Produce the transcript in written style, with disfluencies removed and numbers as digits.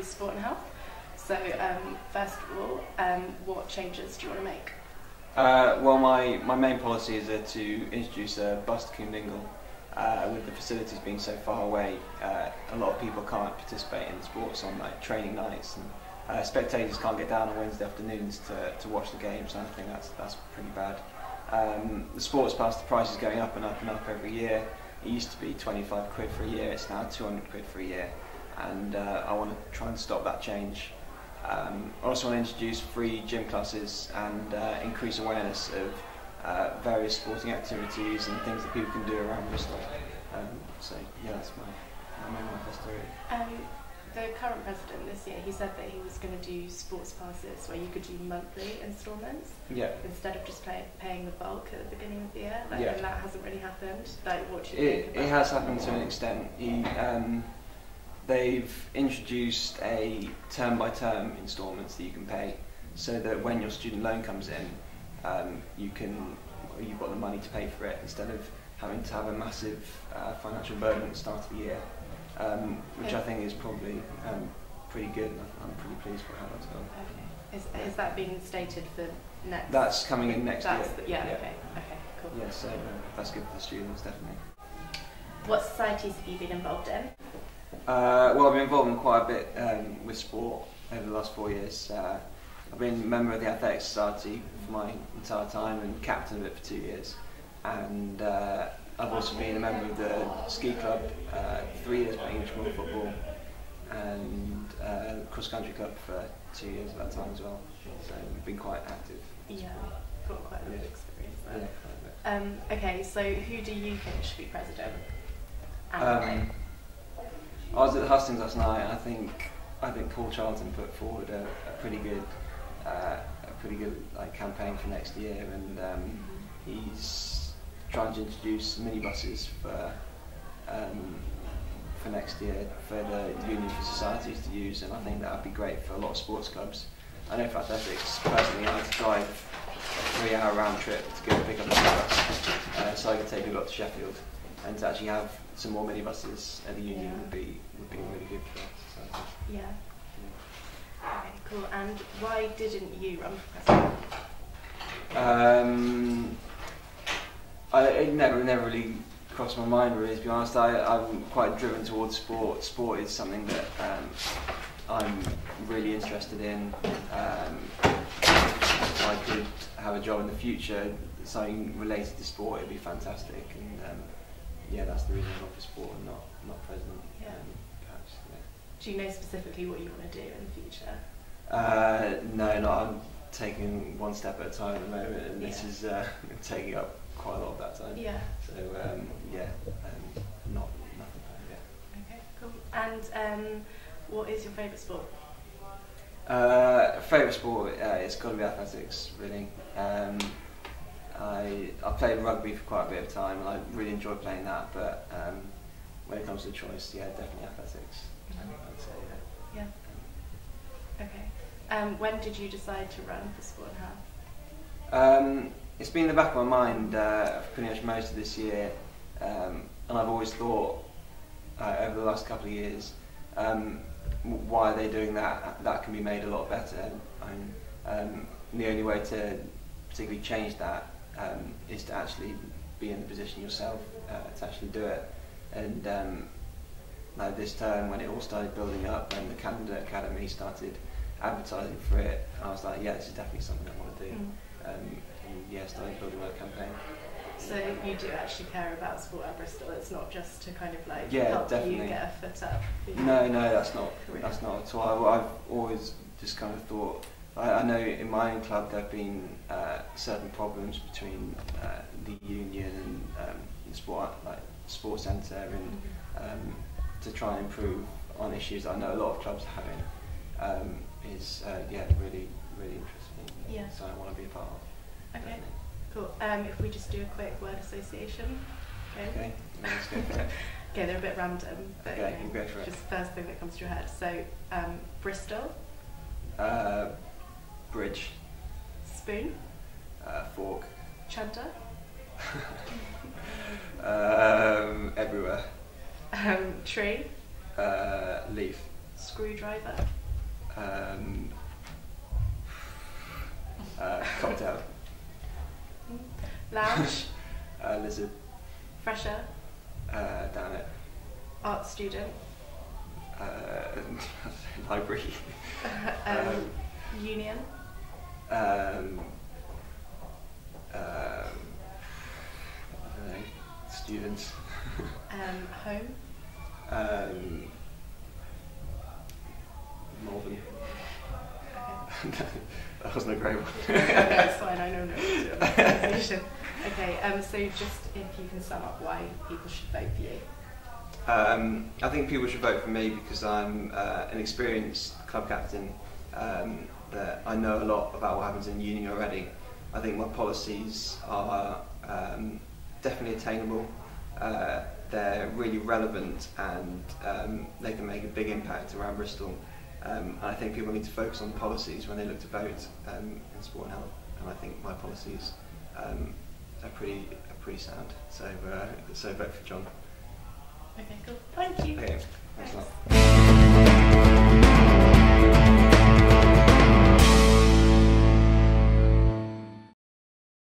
sport and health. So first of all, what changes do you want to make? Well, my main policy is to introduce a bus to Coombe. With the facilities being so far away, a lot of people can't participate in sports on like training nights, and spectators can't get down on Wednesday afternoons to watch the games. And I think that's pretty bad. The sports pass, the price is going up and up and up every year. It used to be 25 quid for a year, it's now 200 quid for a year, and I want to try and stop that change. I also want to introduce free gym classes and increase awareness of various sporting activities and things that people can do around Bristol. So yeah, that's my main manifesto really. The current president this year, he said that he was going to do sports passes where you could do monthly instalments, yeah, instead of just paying the bulk at the beginning of the year. Like, yeah. and that hasn't really happened. Like, what do you think about it has happened to an extent. They've introduced a term-by-term instalments that you can pay, so that when your student loan comes in, you've got the money to pay for it instead of having to have a massive financial burden at the start of the year, which I think is probably pretty good. And I'm pretty pleased with how that's gone. Okay. Is that being stated for next? That's coming in next year. Yeah. Okay. Cool. Yeah. So that's good for the students, definitely. What societies have you been involved in? Well, I've been involved in quite a bit with sport over the last 4 years. I've been a member of the Athletic Society for my entire time and captain of it for 2 years. And I've also been a member of the ski club 3 years playing intramural football, and the cross country club for 2 years at that time as well. So I've been quite active. Yeah, got quite a lot of experience there. Yeah, quite a bit. Okay, so who do you think should be president? I was at the hustings last night, and I think Paul Charlton put forward a pretty good like campaign for next year, and he's trying to introduce minibuses for next year for the Union for Societies to use, and I think that would be great for a lot of sports clubs. I know for athletics, personally, I had to drive a 3-hour round trip to go pick up the bus, so I could take people up to Sheffield, and to actually have some more minibuses at the Union would be really good for us. So. Yeah. Okay, cool. And why didn't you run for president? It never really crossed my mind, really, to be honest. I'm quite driven towards sport. Sport is something that I'm really interested in. If I could have a job in the future, something related to sport, it'd be fantastic. And yeah, that's the reason I went for sport and not president. Yeah. Perhaps, yeah. Do you know specifically what you want to do in the future? No, I'm taking one step at a time at the moment, and this is taking up quite a lot of that time. Yeah. So nothing planned yet. Okay, cool. And what is your favourite sport? Favourite sport? It's got to be athletics, really. I played rugby for quite a bit of time, and I really enjoy playing that. But when it comes to choice, yeah, definitely athletics. I'd say, yeah. Okay. When did you decide to run for sport and health? It's been in the back of my mind for pretty much most of this year, and I've always thought over the last couple of years, why are they doing that? That can be made a lot better. And the only way to particularly change that is to actually be in the position yourself to actually do it. And like this term, when it all started building up and the Candidate Academy started advertising for it, I was like, yeah, this is definitely something I want to do. And yeah, started building my campaign. So you do actually care about sport at Bristol. It's not just to kind of like help definitely. You get a foot up. No, that's not at all. I've always just kind of thought. I know in my own club there have been certain problems between the union and the sports centre, and to try and improve on issues that I know a lot of clubs are having is really interesting. Yeah. So I want to be a part of. Okay. Cool. If we just do a quick word association. Okay. Let's go for it. Okay, they're a bit random, but okay, you go for it. Just first thing that comes to your head. So, Bristol. Bridge. Spoon. Fork. Chanter. Everywhere. Tree. Leaf. Screwdriver. Cocktail. Lounge. Lizard. Fresher. Down it. Art student. Library. Union. I don't know. Students. Home. Malvern. Okay. That wasn't a great one. Okay, it's fine. I know no pronunciation. Okay. So just if you can sum up why people should vote for you. I think people should vote for me because I'm an experienced club captain, that I know a lot about what happens in uni already. I think my policies are definitely attainable, they're really relevant, and they can make a big impact around Bristol. And I think people need to focus on policies when they look to vote in sport and health, and I think my policies are pretty sound, so vote for John. Okay, cool. Thank you. Okay, thanks a lot.